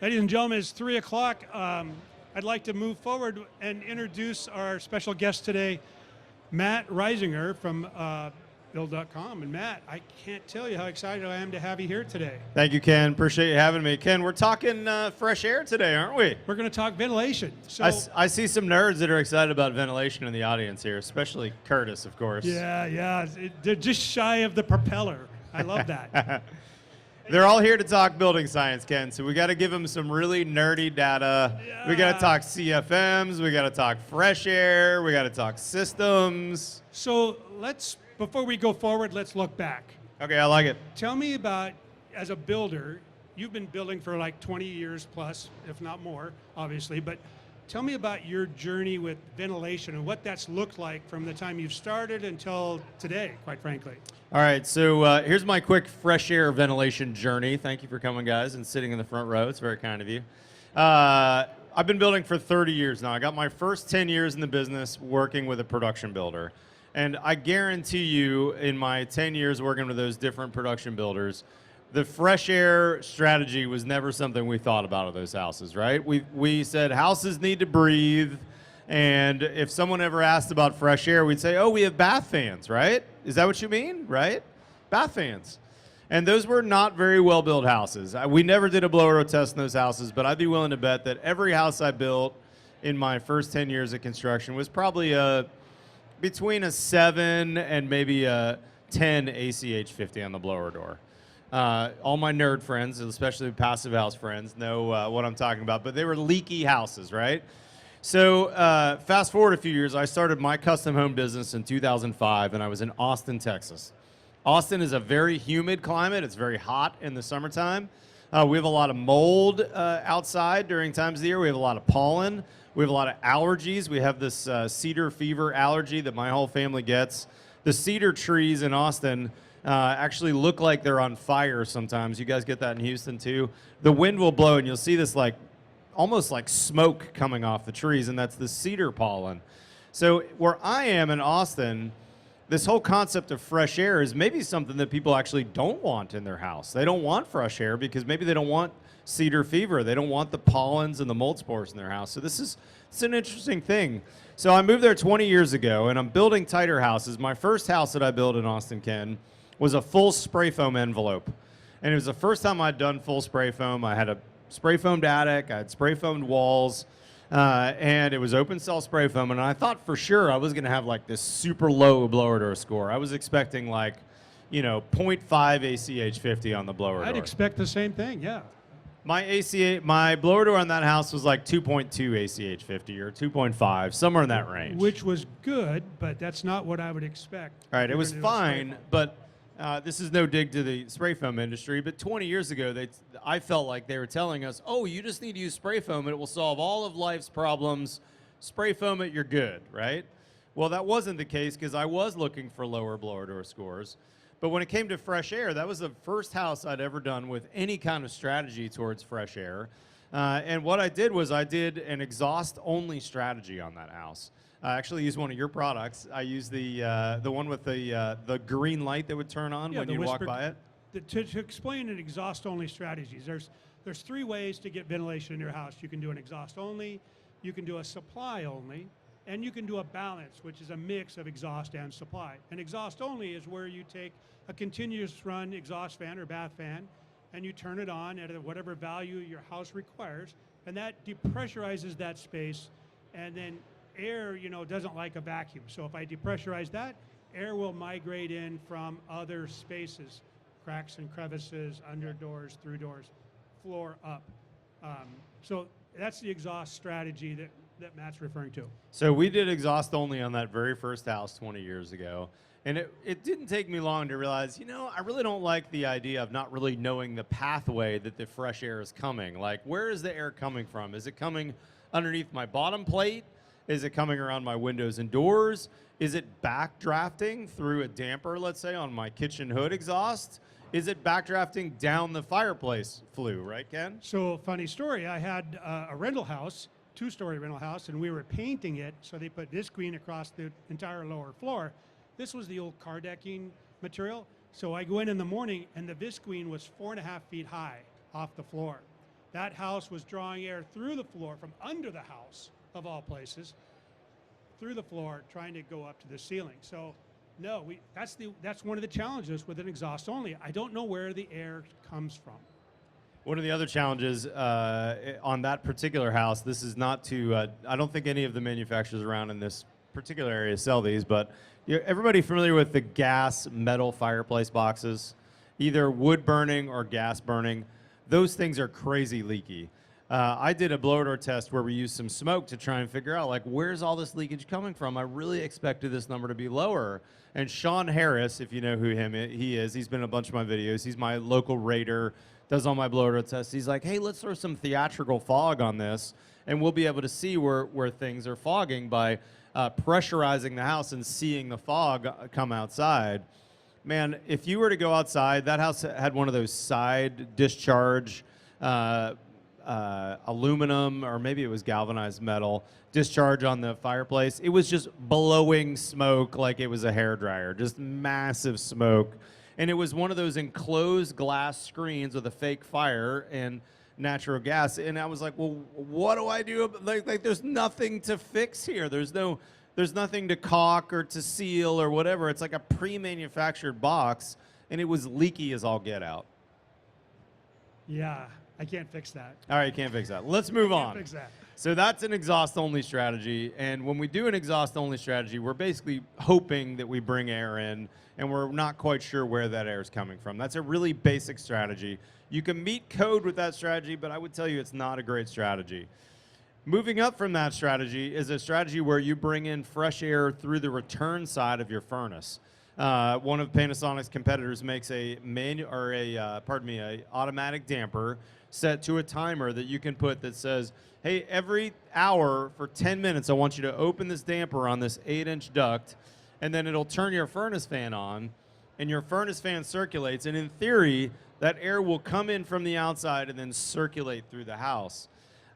Ladies and gentlemen, it's 3 o'clock. I'd like to move forward and introduce our special guest today, Matt Reisinger from Build.com. And Matt, I can't tell you how excited I am to have you here today. Thank you, Ken. Appreciate you having me. Ken, we're talking fresh air today, aren't we? We're going to talk ventilation. So I see some nerds that are excited about ventilation in the audience here, especially Curtis, of course. Yeah. They're just shy of the propeller. I love that. They're all here to talk building science, Ken, so we got to give them some really nerdy data. Yeah. We got to talk CFMs, we got to talk fresh air, we got to talk systems. So before we go forward, let's look back. Okay, I like it. Tell me about, as a builder, you've been building for like 20 years plus, if not more, obviously, but tell me about your journey with ventilation and what that's looked like from the time you've started until today, quite frankly. All right, so here's my quick fresh air ventilation journey. Thank you for coming, guys, and sitting in the front row. It's very kind of you. I've been building for 30 years now. I got my first 10 years in the business working with a production builder. And I guarantee you, in my 10 years working with those different production builders, the fresh air strategy was never something we thought about at those houses, right? We said houses need to breathe. And if someone ever asked about fresh air, we'd say, oh, we have bath fans, right? Is that what you mean, right? Bath fans. And those were not very well-built houses. We never did a blower test in those houses, but I'd be willing to bet that every house I built in my first 10 years of construction was probably between a 7 and maybe a 10 ACH50 on the blower door. All my nerd friends, especially passive house friends, know what I'm talking about, but they were leaky houses, right? So fast forward a few years, I started my custom home business in 2005, and I was in Austin, Texas. Austin is a very humid climate. It's very hot in the summertime. We have a lot of mold outside during times of the year. We have a lot of pollen. We have a lot of allergies. We have this cedar fever allergy that my whole family gets. The cedar trees in Austin actually look like they're on fire sometimes. You guys get that in Houston too? The wind will blow, and you'll see this almost like smoke coming off the trees, and that's the cedar pollen. So where I am in Austin, this whole concept of fresh air is maybe something that people actually don't want in their house. They don't want fresh air because maybe they don't want cedar fever. They don't want the pollens and the mold spores in their house. So it's an interesting thing. So I moved there 20 years ago, and I'm building tighter houses. My first house that I built in Austin, Ken, was a full spray foam envelope. And it was the first time I'd done full spray foam. I had a spray foamed attic, I had spray foamed walls, and it was open cell spray foam. And I thought for sure I was going to have like this super low blower door score. I was expecting like, 0.5 ACH50 on the blower door. I'd expect the same thing, yeah. My blower door on that house was like 2.2 ACH50 or 2.5, somewhere in that range. Which was good, but that's not what I would expect. All right, it was fine, but this is no dig to the spray foam industry, but 20 years ago, I felt like they were telling us, oh, you just need to use spray foam and it will solve all of life's problems. Spray foam it, you're good, right? Well, that wasn't the case because I was looking for lower blower door scores. But when it came to fresh air, that was the first house I'd ever done with any kind of strategy towards fresh air. And what I did was I did an exhaust-only strategy on that house. I actually used one of your products. I used the one with the green light that would turn on when you walk by it. To explain an exhaust-only strategy, there's 3 ways to get ventilation in your house. You can do an exhaust-only, you can do a supply-only, and you can do a balance, which is a mix of exhaust and supply. An exhaust-only is where you take a continuous run exhaust fan or bath fan, and you turn it on at whatever value your house requires, and that depressurizes that space, and then air, doesn't like a vacuum. So if I depressurize that, air will migrate in from other spaces, cracks and crevices, under doors, through doors, floor up. So that's the exhaust strategy that Matt's referring to. So we did exhaust only on that very first house 20 years ago. And it didn't take me long to realize, I really don't like the idea of not really knowing the pathway that the fresh air is coming. Like, where is the air coming from? Is it coming underneath my bottom plate? Is it coming around my windows and doors? Is it backdrafting through a damper, let's say, on my kitchen hood exhaust? Is it backdrafting down the fireplace flue, right, Ken? So, funny story, I had a rental house, 2-story rental house, and we were painting it, so they put this screen across the entire lower floor. This was the old car decking material. So I go in the morning, and the visqueen was 4.5 feet high off the floor. that house was drawing air through the floor from under the house, of all places, through the floor, trying to go up to the ceiling. So no, that's one of the challenges with an exhaust only. I don't know where the air comes from. One of the other challenges on that particular house, this is not to, I don't think any of the manufacturers around in this particular area sell these, but everybody familiar with the gas metal fireplace boxes? Either wood burning or gas burning. Those things are crazy leaky. I did a blower door test where we used some smoke to try and figure out, like, where's all this leakage coming from? I really expected this number to be lower. And Sean Harris, if you know who he is, he's been in a bunch of my videos. He's my local rater, does all my blower door tests. He's like, hey, let's throw some theatrical fog on this, and we'll be able to see where things are fogging by pressurizing the house and seeing the fog come outside. Man, if you were to go outside, that house had one of those side discharge aluminum, or maybe it was galvanized metal, discharge on the fireplace. It was just blowing smoke like it was a hairdryer, just massive smoke. And it was one of those enclosed glass screens with a fake fire and natural gas. And I was like, well, what do I do? Like there's nothing to fix here. There's nothing to caulk or to seal or whatever. It's like a pre-manufactured box, and it was leaky as all get out. Yeah, I can't fix that. All right, you can't fix that. Let's move on. Fix that. So that's an exhaust-only strategy, and when we do an exhaust-only strategy, we're basically hoping that we bring air in, and we're not quite sure where that air is coming from. That's a really basic strategy. You can meet code with that strategy, but I would tell you it's not a great strategy. Moving up from that strategy is a strategy where you bring in fresh air through the return side of your furnace. One of Panasonic's competitors makes a automatic damper set to a timer that you can put that says, hey, every hour for 10 minutes, I want you to open this damper on this 8-inch duct, and then it'll turn your furnace fan on, and your furnace fan circulates, and in theory, that air will come in from the outside and then circulate through the house.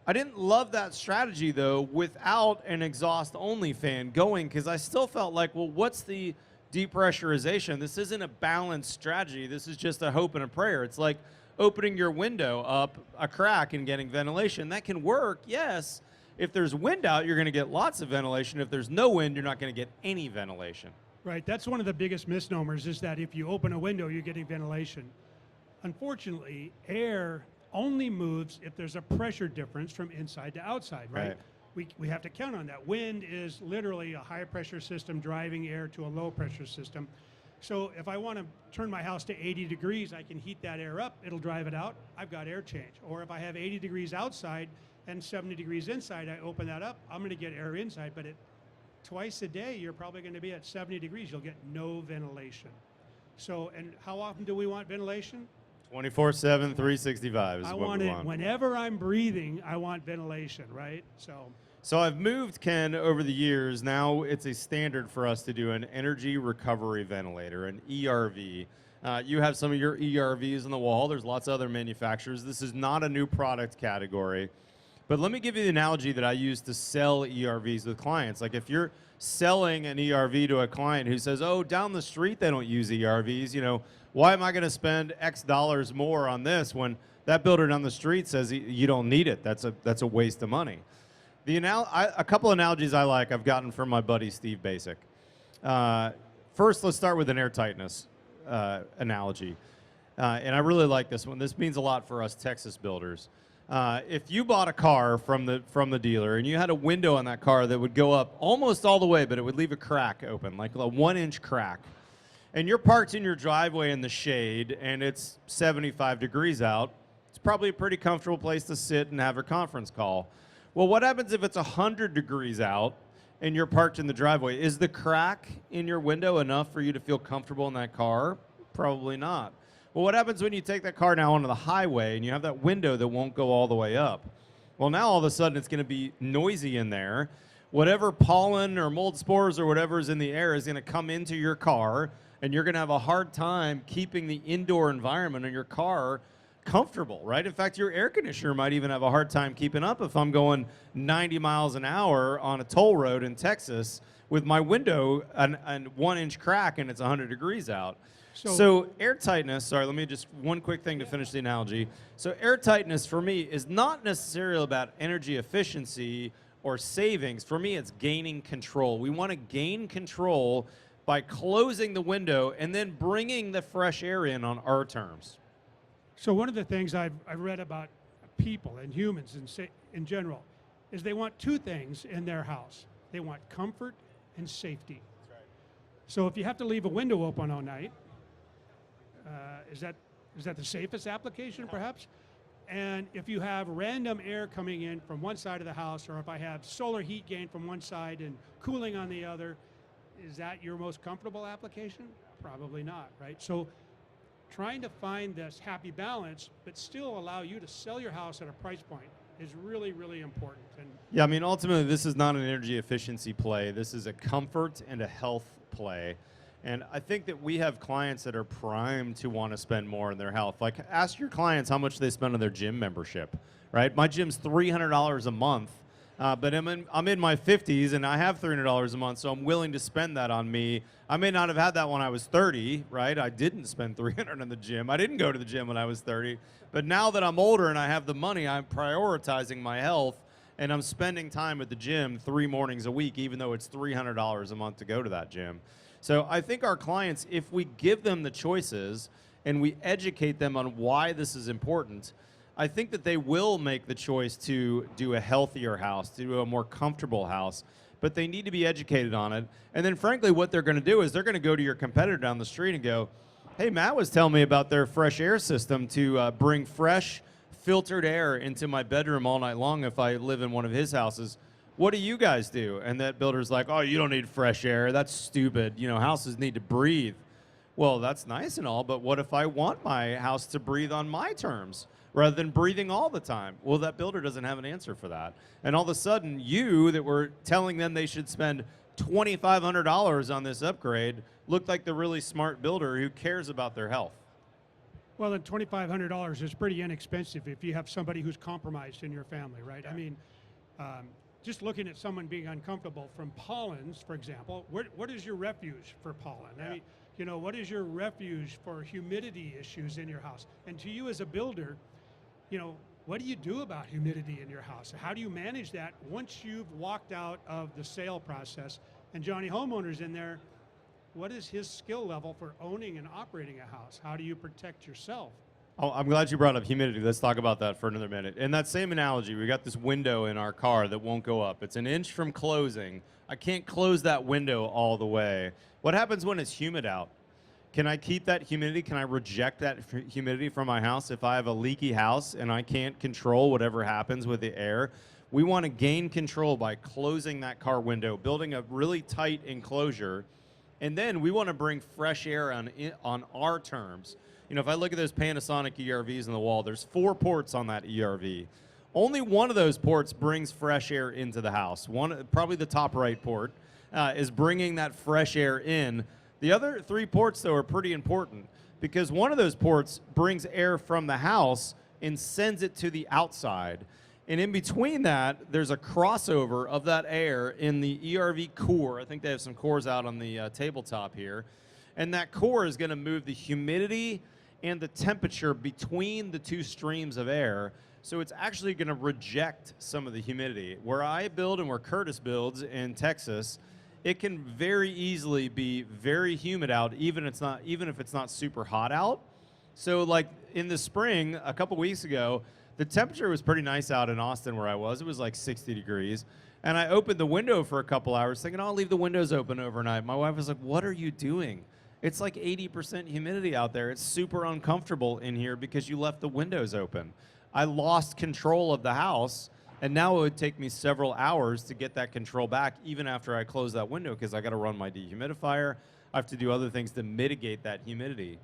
I didn't love that strategy, though, without an exhaust-only fan going, because I still felt like, well, what's the depressurization? This isn't a balanced strategy. This is just a hope and a prayer. It's like opening your window up a crack and getting ventilation. That can work, yes. If there's wind out, you're going to get lots of ventilation. If there's no wind, you're not going to get any ventilation. Right, that's one of the biggest misnomers, is that if you open a window, you're getting ventilation. Unfortunately, air only moves if there's a pressure difference from inside to outside, right? We have to count on that. Wind is literally a high pressure system driving air to a low pressure system. So if I want to turn my house to 80 degrees, I can heat that air up, it'll drive it out, I've got air change. Or if I have 80 degrees outside and 70 degrees inside, I open that up, I'm going to get air inside, but twice a day, you're probably going to be at 70 degrees, you'll get no ventilation. So, and how often do we want ventilation? 24/7, 365 is I what want we it want. Whenever I'm breathing, I want ventilation, right? So I've moved, Ken, over the years. Now it's a standard for us to do an energy recovery ventilator, an ERV. You have some of your ERVs on the wall. There's lots of other manufacturers. This is not a new product category. But let me give you the analogy that I use to sell ERVs with clients. Like if you're selling an ERV to a client who says, oh, down the street they don't use ERVs, you know, why am I going to spend X dollars more on this when that builder down the street says you don't need it? That's a waste of money. A couple analogies I like I've gotten from my buddy Steve Basic. First, let's start with an air tightness analogy. And I really like this one. This means a lot for us Texas builders. If you bought a car from the dealer and you had a window on that car that would go up almost all the way, but it would leave a crack open, like a 1-inch crack, and you're parked in your driveway in the shade and it's 75 degrees out, it's probably a pretty comfortable place to sit and have a conference call. Well, what happens if it's 100 degrees out and you're parked in the driveway? Is the crack in your window enough for you to feel comfortable in that car? Probably not. Well, what happens when you take that car now onto the highway and you have that window that won't go all the way up? Well, now all of a sudden it's going to be noisy in there. Whatever pollen or mold spores or whatever is in the air is going to come into your car, and you're going to have a hard time keeping the indoor environment in your car comfortable, right? In fact, your air conditioner might even have a hard time keeping up if I'm going 90 miles an hour on a toll road in Texas with my window and 1 inch crack and it's 100 degrees out. So, So air tightness, sorry, let me just, one quick thing to finish the analogy. So air tightness for me is not necessarily about energy efficiency or savings. For me, it's gaining control. We want to gain control by closing the window and then bringing the fresh air in on our terms. so one of the things I've read about people and humans in general is they want two things in their house. They want comfort and safety. That's right. So if you have to leave a window open all night, is that the safest application, perhaps? And if you have random air coming in from one side of the house, or if I have solar heat gain from one side and cooling on the other, is that your most comfortable application? Probably not, right? So trying to find this happy balance, but still allow you to sell your house at a price point is really, really important. And Yeah, I mean, ultimately, this is not an energy efficiency play. This is a comfort and a health play. And I think that we have clients that are primed to want to spend more in their health. Like, ask your clients how much they spend on their gym membership, right? My gym's $300 a month, but I'm in my 50s and I have $300 a month, so I'm willing to spend that on me. I may not have had that when I was 30, right? I didn't spend $300 in the gym. I didn't go to the gym when I was 30. But now that I'm older and I have the money, I'm prioritizing my health, and I'm spending time at the gym 3 mornings a week, even though it's $300 a month to go to that gym. So I think our clients, if we give them the choices and we educate them on why this is important, I think that they will make the choice to do a healthier house, to do a more comfortable house, but they need to be educated on it. And then frankly, what they're gonna do is they're gonna go to your competitor down the street and go, hey, Matt was telling me about their fresh air system to bring fresh, filtered air into my bedroom all night long if I live in one of his houses. What do you guys do? And that builder's like, oh, you don't need fresh air. That's stupid. You know, houses need to breathe. Well, that's nice and all, but what if I want my house to breathe on my terms rather than breathing all the time? Well, that builder doesn't have an answer for that. And all of a sudden, you that were telling them they should spend $2,500 on this upgrade looked like the really smart builder who cares about their health. well, then $2,500 is pretty inexpensive if you have somebody who's compromised in your family, right? Yeah. I mean, just looking at someone being uncomfortable from pollens, for example, what is your refuge for pollen? Yeah. I mean, you know, what is your refuge for humidity issues in your house? And to you as a builder, you know, what do you do about humidity in your house? How do you manage that once you've walked out of the sale process? And Johnny Homeowner's in there, what is his skill level for owning and operating a house? How do you protect yourself? Oh, I'm glad you brought up humidity. Let's talk about that for another minute. In that same analogy, we got this window in our car that won't go up. It's an inch from closing. I can't close that window all the way. What happens when it's humid out? Can I keep that humidity? Can I reject that humidity from my house if I have a leaky house and I can't control whatever happens with the air? We want to gain control by closing that car window, building a really tight enclosure, and then we want to bring fresh air on our terms. You know, if I look at those Panasonic ERVs on the wall, there's 4 ports on that ERV. Only one of those ports brings fresh air into the house. One, probably the top right port, is bringing that fresh air in. The other 3 ports, though, are pretty important because one of those ports brings air from the house and sends it to the outside. And in between that, there's a crossover of that air in the ERV core. I think they have some cores out on the tabletop here. And that core is going to move the humidity and the temperature between the 2 streams of air. So it's actually going to reject some of the humidity. Where I build and where Curtis builds in Texas, it can very easily be very humid out, even if it's not super hot out. So like in the spring, a couple weeks ago, the temperature was pretty nice out in Austin where I was. It was like 60 degrees. And I opened the window for a couple hours thinking, oh, I'll leave the windows open overnight. My wife was like, what are you doing? It's like 80% humidity out there. It's super uncomfortable in here because you left the windows open. I lost control of the house, and now it would take me several hours to get that control back even after I close that window because I got to run my dehumidifier. I have to do other things to mitigate that humidity.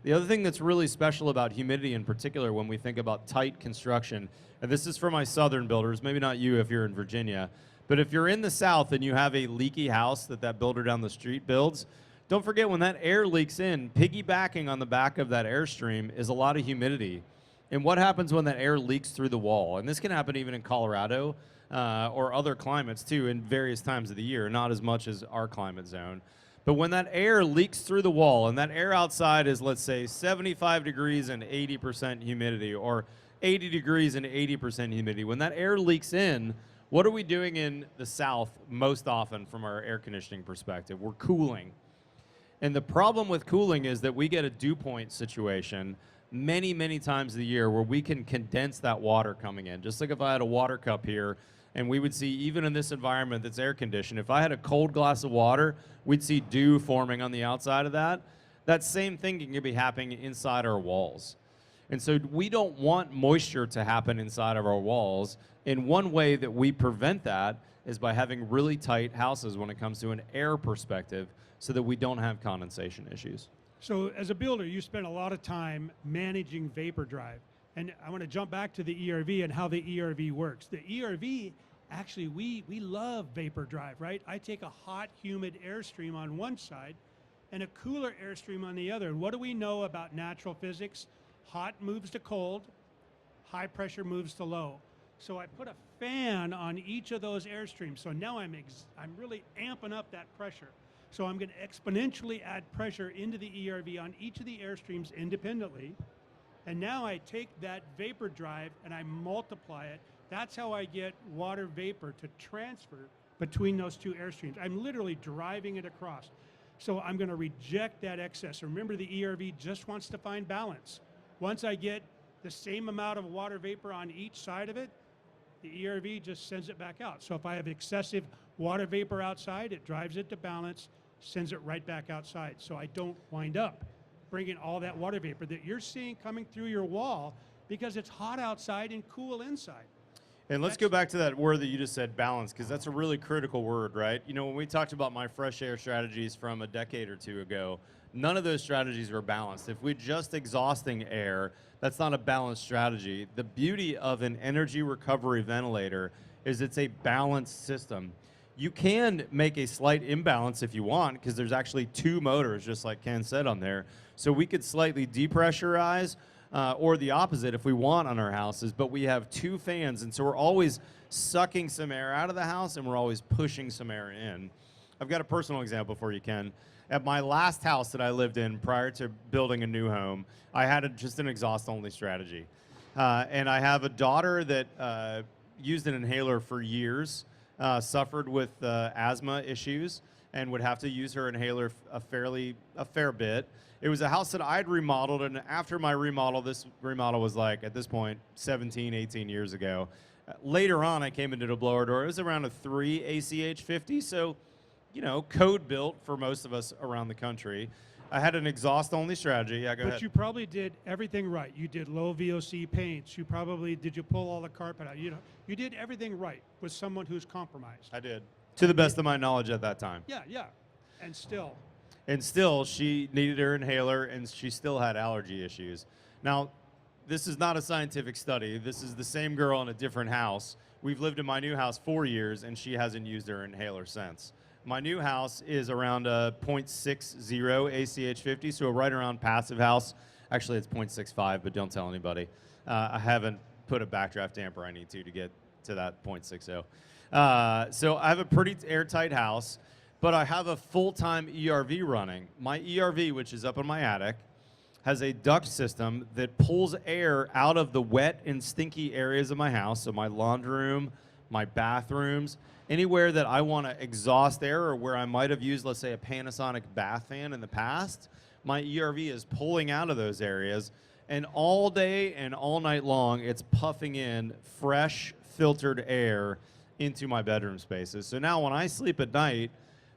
The other thing that's really special about humidity in particular when we think about tight construction, and this is for my southern builders, maybe not you if you're in Virginia, but if you're in the South and you have a leaky house that builder down the street builds, don't forget when that air leaks in, piggybacking on the back of that airstream is a lot of humidity. And what happens when that air leaks through the wall? And this can happen even in Colorado. or other climates too in various times of the year, not as much as our climate zone. But when that air leaks through the wall, and that air outside is, let's say, 75 degrees and 80% humidity, or 80 degrees and 80% humidity, when that air leaks in, what are we doing in the South most often from our air conditioning perspective? We're cooling. And the problem with cooling is that we get a dew point situation many, many times a year where we can condense that water coming in. Just like if I had a water cup here, and we would see, even in this environment that's air conditioned, if I had a cold glass of water, we'd see dew forming on the outside of that. That same thing can be happening inside our walls. And so we don't want moisture to happen inside of our walls. And one way that we prevent that is by having really tight houses when it comes to an air perspective, so that we don't have condensation issues. So as a builder, you spend a lot of time managing vapor drive. And I want to jump back to the ERV and how the ERV works. The ERV, actually, we love vapor drive, right? I take a hot, humid airstream on one side and a cooler airstream on the other. And what do we know about natural physics? Hot moves to cold, high pressure moves to low. So I put a fan on each of those airstreams. So now I'm really amping up that pressure. So I'm going to exponentially add pressure into the ERV on each of the airstreams independently. And now I take that vapor drive and I multiply it. That's how I get water vapor to transfer between those two airstreams. I'm literally driving it across. So I'm going to reject that excess. Remember, the ERV just wants to find balance. Once I get the same amount of water vapor on each side of it, the ERV just sends it back out. So if I have excessive water vapor outside, it drives it to balance, sends it right back outside. So I don't wind up bringing all that water vapor that you're seeing coming through your wall because it's hot outside and cool inside. And let's go back to that word that you just said, balance, because that's a really critical word, right? You know, when we talked about my fresh air strategies from a decade or two ago, none of those strategies were balanced. If we're just exhausting air, that's not a balanced strategy. The beauty of an energy recovery ventilator is it's a balanced system. You can make a slight imbalance if you want, because there's actually two motors, just like Ken said on there. So we could slightly depressurize, or the opposite if we want on our houses, but we have two fans, and so we're always sucking some air out of the house and we're always pushing some air in. I've got a personal example for you, Ken. At my last house that I lived in prior to building a new home, I had just an exhaust-only strategy. And I have a daughter that used an inhaler for years, suffered with asthma issues, and would have to use her inhaler a fair bit. It was a house that I'd remodeled, and after my remodel, this remodel was like, at this point, 17, 18 years ago. Later on, I came into the blower door. It was around a 3 ACH 50, so, you know, code built for most of us around the country. I had an exhaust-only strategy. Yeah, go ahead. But you probably did everything right. You did low VOC paints. You pull all the carpet out? You know, you did everything right with someone who's compromised. I did, to the best of my knowledge at that time. Yeah, yeah, and still. And still, she needed her inhaler, and she still had allergy issues. Now, this is not a scientific study. This is the same girl in a different house. We've lived in my new house 4 years, and she hasn't used her inhaler since. My new house is around a 0.60 ACH 50, so right around passive house. Actually, it's 0.65, but don't tell anybody. I haven't put a backdraft damper I need to get to that 0.60. So I have a pretty airtight house, but I have a full-time ERV running. My ERV, which is up in my attic, has a duct system that pulls air out of the wet and stinky areas of my house, so my laundry room, my bathrooms, anywhere that I want to exhaust air or where I might have used, let's say, a Panasonic bath fan in the past, my ERV is pulling out of those areas, and all day and all night long, it's puffing in fresh, filtered air into my bedroom spaces. So now when I sleep at night,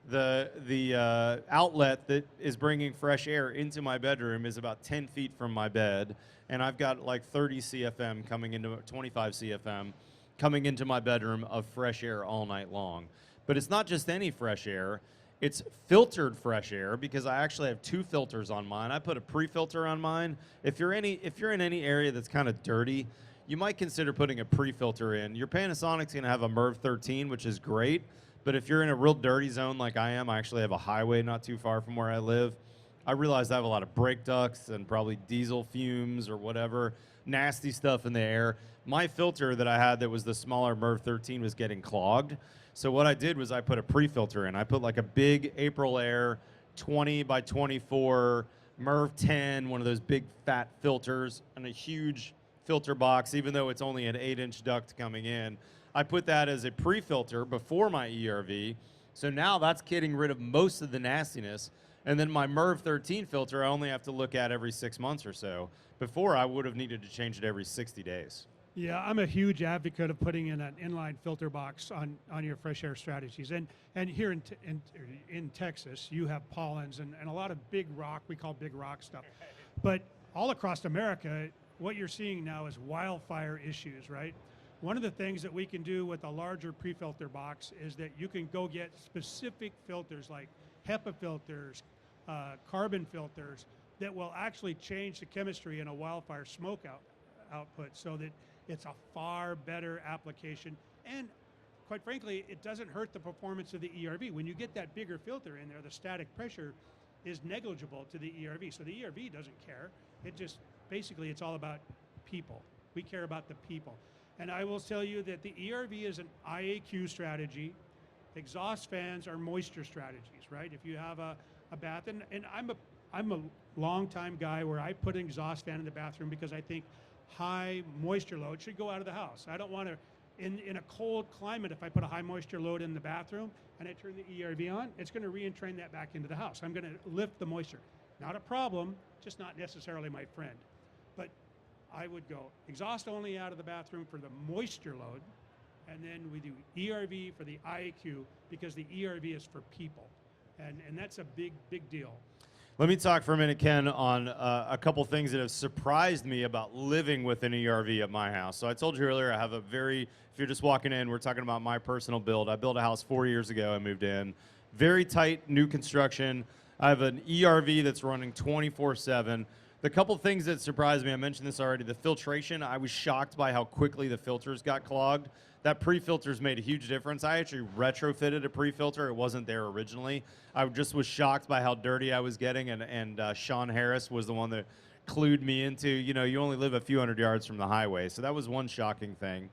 the outlet that is bringing fresh air into my bedroom is about 10 feet from my bed, and I've got like 30 CFM coming into 25 CFM coming into my bedroom of fresh air all night long. But it's not just any fresh air, it's filtered fresh air, because I actually have two filters on mine. I put a pre-filter on mine. If you're in any area that's kind of dirty, you might consider putting a pre-filter in. Your Panasonic's gonna have a MERV 13, which is great, but if you're in a real dirty zone like I am, I actually have a highway not too far from where I live. I realized I have a lot of brake ducts and probably diesel fumes or whatever, nasty stuff in the air. My filter that I had that was the smaller MERV 13 was getting clogged. So what I did was I put a pre-filter in. I put like a big April Air 20 by 24 MERV 10, one of those big fat filters, and a huge filter box, even though it's only an 8-inch duct coming in. I put that as a pre-filter before my ERV. So now that's getting rid of most of the nastiness. And then my MERV 13 filter, I only have to look at every 6 months or so. Before, I would have needed to change it every 60 days. Yeah, I'm a huge advocate of putting in an inline filter box on your fresh air strategies. And here in Texas, you have pollens and a lot of big rock, we call big rock stuff. But all across America, what you're seeing now is wildfire issues, right? One of the things that we can do with a larger pre-filter box is that you can go get specific filters like HEPA filters, carbon filters that will actually change the chemistry in a wildfire smoke output so that it's a far better application. And quite frankly, it doesn't hurt the performance of the ERV. When you get that bigger filter in there, the static pressure is negligible to the ERV. So the ERV doesn't care. It just, basically, it's all about people. We care about the people. And I will tell you that the ERV is an IAQ strategy. Exhaust fans are moisture strategies, right? If you have a bath, and I'm a long time guy where I put an exhaust fan in the bathroom because I think high moisture load should go out of the house. I don't want to, in a cold climate, if I put a high moisture load in the bathroom and I turn the ERV on, it's going to re-entrain that back into the house. I'm going to lift the moisture. Not a problem, just not necessarily my friend. But I would go exhaust only out of the bathroom for the moisture load, and then we do ERV for the IAQ because the ERV is for people. And that's a big, big deal. Let me talk for a minute, Ken, on a couple things that have surprised me about living with an ERV at my house. So I told you earlier, I have a very, if you're just walking in, we're talking about my personal build. I built a house 4 years ago. I moved in. Very tight, new construction. I have an ERV that's running 24/7. The couple things that surprised me, I mentioned this already, the filtration, I was shocked by how quickly the filters got clogged. That pre-filter's made a huge difference. I actually retrofitted a pre-filter. It wasn't there originally. I just was shocked by how dirty I was getting, and Sean Harris was the one that clued me into, you know, you only live a few hundred yards from the highway. So that was one shocking thing.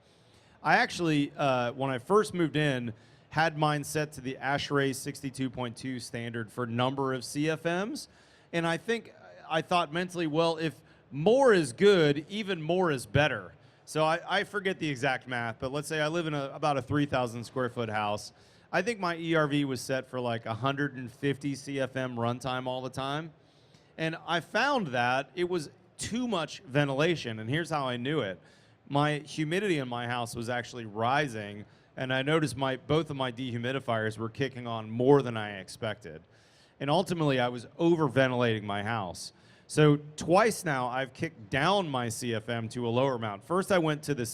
I actually, when I first moved in, had mine set to the ASHRAE 62.2 standard for number of CFMs. And I thought mentally, well, if more is good, even more is better. So I forget the exact math, but let's say I live in about a 3,000 square foot house. I think my ERV was set for like 150 CFM runtime all the time. And I found that it was too much ventilation, and here's how I knew it. My humidity in my house was actually rising, and I noticed both of my dehumidifiers were kicking on more than I expected. And ultimately, I was over-ventilating my house. So twice now, I've kicked down my CFM to a lower amount. First, I went to the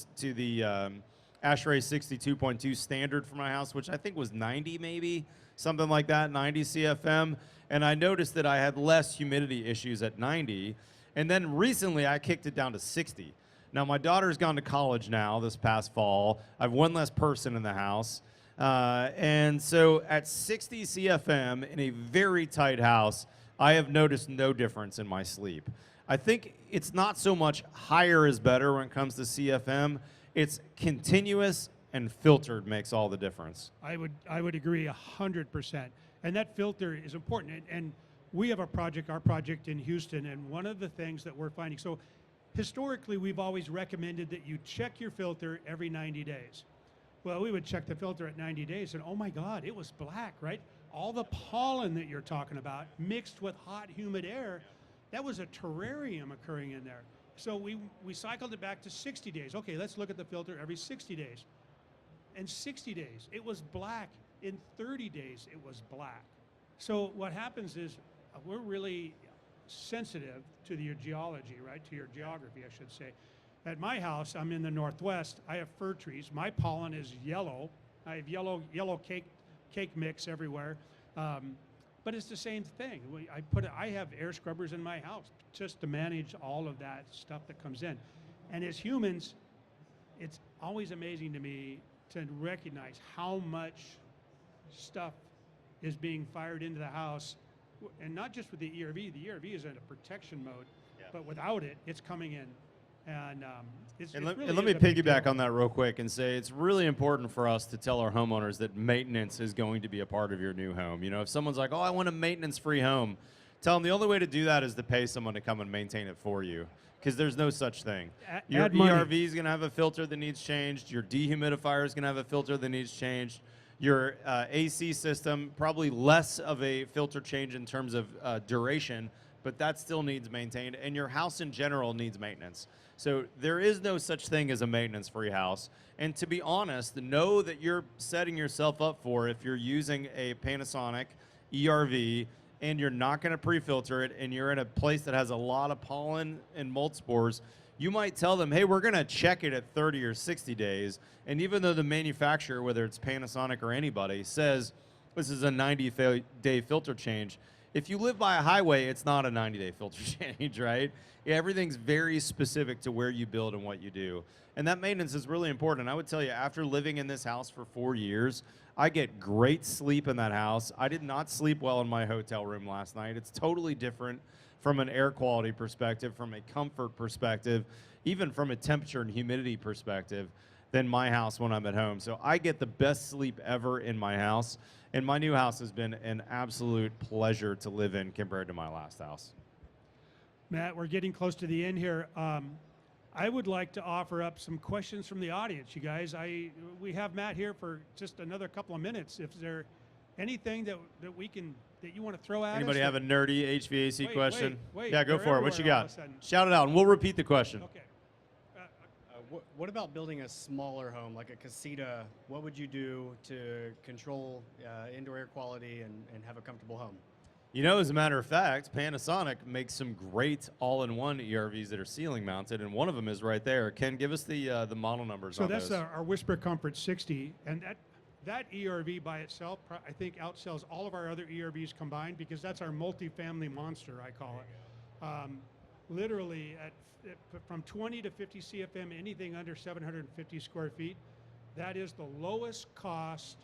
ASHRAE 62.2 standard for my house, which I think was 90 maybe, something like that, 90 CFM. And I noticed that I had less humidity issues at 90. And then recently, I kicked it down to 60. Now, my daughter's gone to college now this past fall. I have one less person in the house. And so at 60 CFM in a very tight house, I have noticed no difference in my sleep. I think it's not so much higher is better when it comes to CFM. It's continuous and filtered makes all the difference. I would agree 100%. And that filter is important. And we have our project in Houston, and one of the things that we're finding, so historically we've always recommended that you check your filter every 90 days. Well, we would check the filter at 90 days and oh my God, it was black, right? All the pollen that you're talking about mixed with hot, humid air, that was a terrarium occurring in there. So we cycled it back to 60 days. Okay, let's look at the filter every 60 days. In 60 days, it was black. In 30 days, it was black. So what happens is we're really sensitive to your geology, right? To your geography, I should say. At my house, I'm in the Northwest. I have fir trees. My pollen is yellow. I have yellow cake mix everywhere. But it's the same thing. I have air scrubbers in my house just to manage all of that stuff that comes in. And as humans, it's always amazing to me to recognize how much stuff is being fired into the house and not just with the ERV. The ERV is in a protection mode, Yeah. but without it, it's coming in. And let really me is a big piggyback deal. on that real quick and say it's really important for us to tell our homeowners that maintenance is going to be a part of your new home. You know, if someone's like, oh, I want a maintenance-free home, tell them the only way to do that is to pay someone to come and maintain it for you, because there's no such thing. Your Add money. ERV is going to have a filter that needs changed. Your dehumidifier is going to have a filter that needs changed. Your AC system, probably less of a filter change in terms of duration, but that still needs maintained. And your house in general needs maintenance. So there is no such thing as a maintenance-free house. And to be honest, know that you're setting yourself up for, if you're using a Panasonic ERV and you're not going to pre-filter it and you're in a place that has a lot of pollen and mold spores, you might tell them, hey, we're going to check it at 30 or 60 days. And even though the manufacturer, whether it's Panasonic or anybody, says this is a 90-day filter change, if you live by a highway, it's not a 90-day filter change, right? Everything's very specific to where you build and what you do. And that maintenance is really important. I would tell you, after living in this house for 4 years, I get great sleep in that house. I did not sleep well in my hotel room last night. It's totally different from an air quality perspective, from a comfort perspective, even from a temperature and humidity perspective than my house when I'm at home. So I get the best sleep ever in my house. And my new house has been an absolute pleasure to live in compared to my last house. Matt, we're getting close to the end here. I would like to offer up some questions from the audience, you guys. We have Matt here for just another couple of minutes. If there anything that you want to throw at Anybody us? have a nerdy HVAC question? Wait, yeah, go they're for it. What you everywhere all got? of a sudden. Shout it out, and we'll repeat the question. Okay. What about building a smaller home, like a casita? What would you do to control indoor air quality and have a comfortable home? You know, as a matter of fact, Panasonic makes some great all-in-one ERVs that are ceiling mounted, and one of them is right there. Ken, give us the model numbers So on that's those. our Whisper Comfort 60, and that ERV by itself, I think, outsells all of our other ERVs combined, because that's our multifamily monster, I call it. Literally, from 20 to 50 CFM, anything under 750 square feet, that is the lowest cost,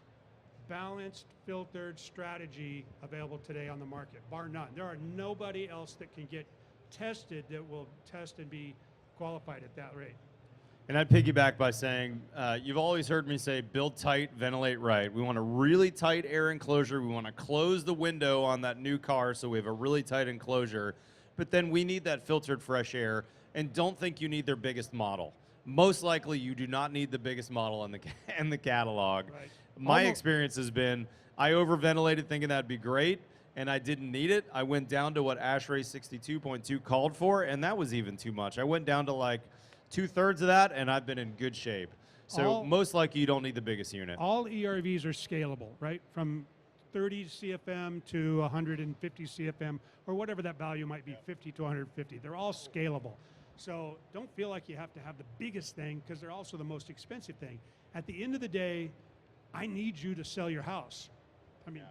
balanced, filtered strategy available today on the market, bar none. There are nobody else that can get tested that will test and be qualified at that rate. And I'd piggyback by saying, you've always heard me say, build tight, ventilate right. We want a really tight air enclosure. We want to close the window on that new car so we have a really tight enclosure. But then we need that filtered fresh air. And don't think you need their biggest model. Most likely, you do not need the biggest model in the catalog. Right. My experience has been, I overventilated thinking that'd be great, and I didn't need it. I went down to what ASHRAE 62.2 called for, and that was even too much. I went down to like 2/3 of that, and I've been in good shape. So most likely, you don't need the biggest unit. All ERVs are scalable, right? From 30 CFM to 150 CFM, or whatever that value might be, 50 to 150. They're all scalable. So don't feel like you have to have the biggest thing, because they're also the most expensive thing. At the end of the day, I need you to sell your house. I mean,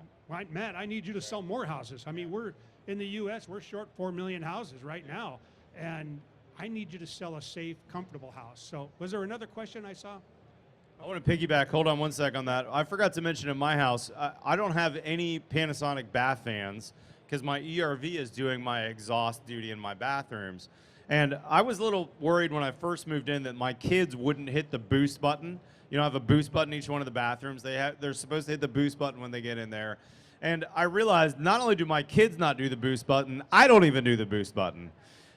Matt, I need you to sell more houses. I mean, we're in the U.S., we're short 4 million houses right now, and I need you to sell a safe, comfortable house. So was there another question I saw? I want to piggyback. Hold on one sec on that. I forgot to mention in my house, I don't have any Panasonic bath fans because my ERV is doing my exhaust duty in my bathrooms. And I was a little worried when I first moved in that my kids wouldn't hit the boost button. You know, I have a boost button in each one of the bathrooms. They're supposed to hit the boost button when they get in there. And I realized not only do my kids not do the boost button, I don't even do the boost button.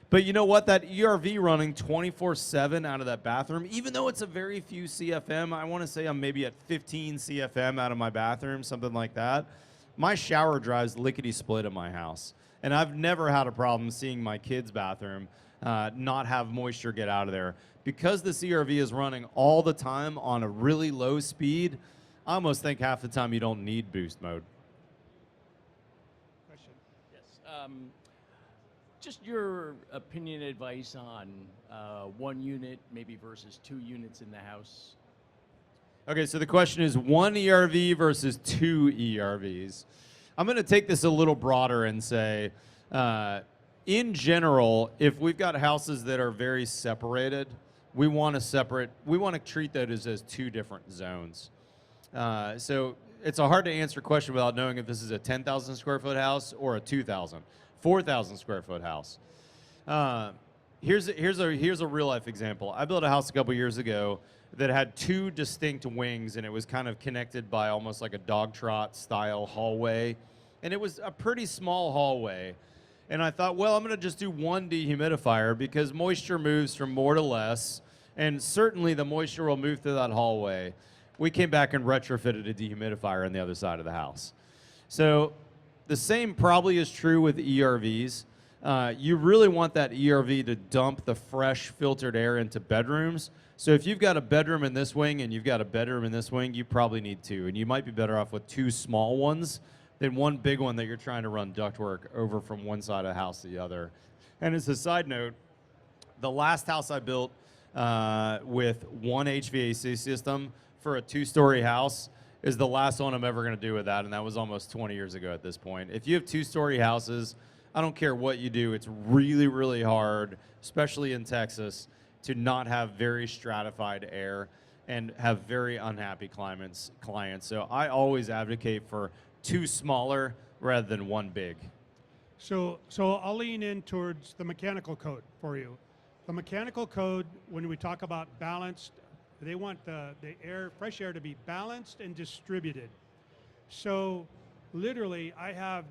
But you know what? That ERV running 24/7 out of that bathroom, even though it's a very few CFM, I want to say I'm maybe at 15 CFM out of my bathroom, something like that. My shower drives lickety-split in my house. And I've never had a problem seeing my kids' bathroom not have moisture get out of there. Because the CRV is running all the time on a really low speed, I almost think half the time you don't need boost mode. Question. Yes. Just your opinion, advice on one unit maybe versus 2 units in the house. Okay, so the question is 1 ERV versus 2 ERVs. I'm going to take this a little broader and say, in general, if we've got houses that are very separated, we want to treat those as 2 different zones. So it's a hard to answer question without knowing if this is a 10,000 square foot house or a 2,000, 4,000 square foot house. Here's a real life example. I built a house a couple years ago that had two distinct wings, and it was kind of connected by almost like a dog trot style hallway. And it was a pretty small hallway. And I thought, well, I'm going to just do one dehumidifier because moisture moves from more to less, and certainly the moisture will move through that hallway. We came back and retrofitted a dehumidifier on the other side of the house. So the same probably is true with ERVs. You really want that ERV to dump the fresh filtered air into bedrooms. So if you've got a bedroom in this wing and you've got a bedroom in this wing, you probably need two. And you might be better off with two small ones than one big one that you're trying to run ductwork over from one side of the house to the other. And as a side note, the last house I built with one HVAC system for a 2-story house is the last one I'm ever going to do with that, and that was almost 20 years ago at this point. If you have 2-story houses, I don't care what you do, it's really, really hard, especially in Texas, to not have very stratified air and have very unhappy clients. So I always advocate for 2 smaller rather than 1 big. So I'll lean in towards the mechanical code for you. The mechanical code, when we talk about balanced, they want the fresh air to be balanced and distributed. So literally, I have,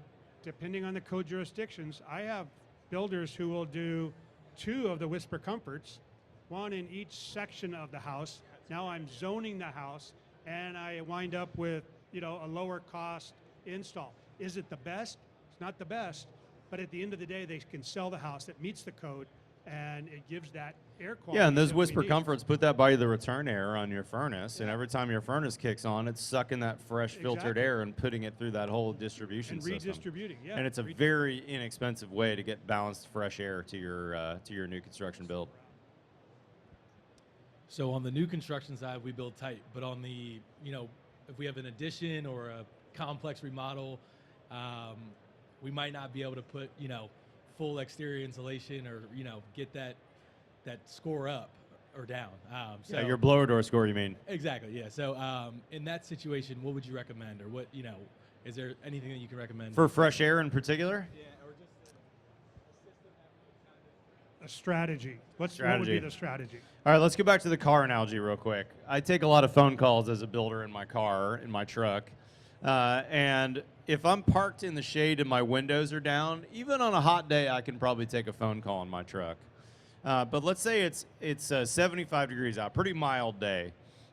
depending on the code jurisdictions, I have builders who will do 2 of the Whisper Comforts, 1 in each section of the house. Now I'm zoning the house, and I wind up with, a lower cost install. Is it the best? It's not the best, but at the end of the day, they can sell the house that meets the code, and it gives that air quality. Yeah, and those that we Whisper need. Comforts put that by the return air on your furnace, and every time your furnace kicks on, it's sucking that fresh filtered Exactly. air and putting it through that whole distribution And system. redistributing, yeah. And it's a very inexpensive way to get balanced fresh air to your new construction build. So on the new construction side, we build tight, but on the, if we have an addition or a complex remodel, we might not be able to put, full exterior insulation or, get that score up or down. So Yeah, your blower door score, you mean? Exactly, yeah. So in that situation, what would you recommend, or what, is there anything that you can recommend? For fresh air in particular? Yeah, or just a system that a strategy. What would Strategy. be the strategy? All right, let's go back to the car analogy real quick. I take a lot of phone calls as a builder in my car, in my truck. And if I'm parked in the shade and my windows are down, even on a hot day, I can probably take a phone call in my truck. But let's say it's 75 degrees out, pretty mild day.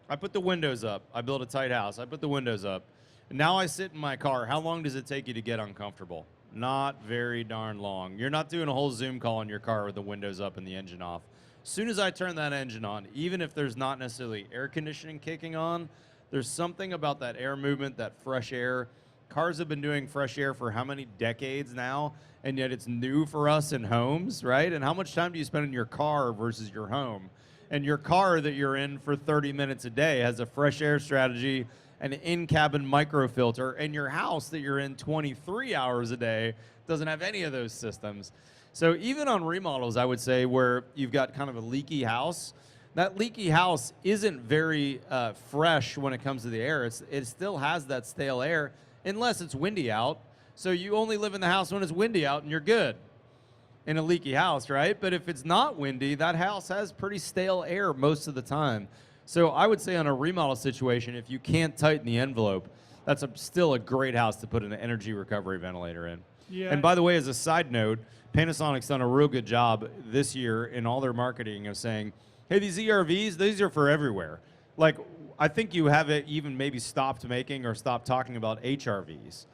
I put the windows up. I build a tight house. I put the windows up. And now I sit in my car. How long does it take you to get uncomfortable? Not very darn long. You're not doing a whole Zoom call in your car with the windows up and the engine off. As soon as I turn that engine on, even if there's not necessarily air conditioning kicking on, there's something about that air movement, that fresh air. Cars have been doing fresh air for how many decades now, and yet it's new for us in homes, right? And how much time do you spend in your car versus your home? And your car that you're in for 30 minutes a day has a fresh air strategy, an in-cabin microfilter, and your house that you're in 23 hours a day doesn't have any of those systems. So even on remodels, I would say, where you've got kind of a leaky house, that leaky house isn't very fresh when it comes to the air. It still has that stale air, unless it's windy out. So you only live in the house when it's windy out, and you're good in a leaky house, right? But if it's not windy, that house has pretty stale air most of the time. So I would say on a remodel situation, if you can't tighten the envelope, that's still a great house to put an energy recovery ventilator in. Yeah. And by the way, as a side note, Panasonic's done a real good job this year in all their marketing of saying, hey, these ERVs, these are for everywhere. Like, I think you have it even maybe stopped making or stopped talking about HRVs.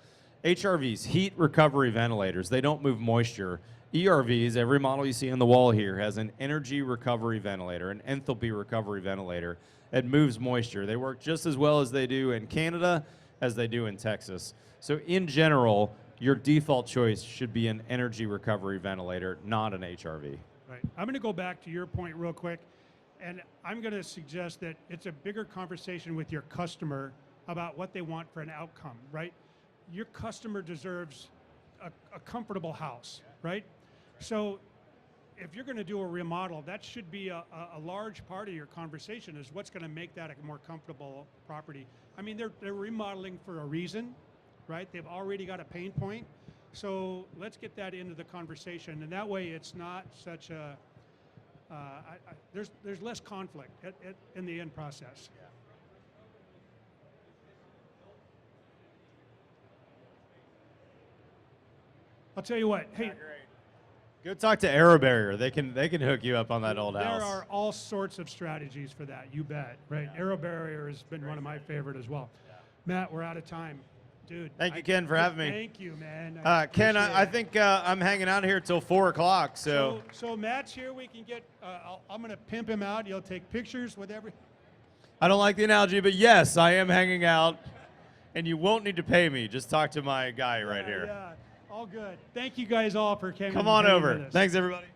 HRVs, heat recovery ventilators, they don't move moisture. ERVs, every model you see on the wall here has an energy recovery ventilator, an enthalpy recovery ventilator. It moves moisture. They work just as well as they do in Canada as they do in Texas. So in general, your default choice should be an energy recovery ventilator, not an HRV. Right. I'm going to go back to your point real quick, and I'm going to suggest that it's a bigger conversation with your customer about what they want for an outcome, right? Your customer deserves a comfortable house, right? So if you're going to do a remodel, that should be a large part of your conversation is what's going to make that a more comfortable property. I mean, they're remodeling for a reason, right? They've already got a pain point. So let's get that into the conversation. And that way it's not such a, there's less conflict in the end process. Yeah. I'll tell you what, hey, Go talk to Aero Barrier. They can hook you up on that old house. there are all sorts of strategies for that, you bet, right? Yeah. Aero Barrier has been one of my favorite as well. Yeah. Matt, we're out of time. Dude. Thank you, Ken, for having me. Thank you, man. Ken, I appreciate it. think I'm hanging out here till 4 o'clock. So So Matt's here. We can get. I'm going to pimp him out. He'll take pictures with every. I don't like the analogy, but yes, I am hanging out, and you won't need to pay me. Just talk to my guy right here. Yeah, all good. Thank you guys all for coming. Come on and hanging over. with us. Thanks, everybody.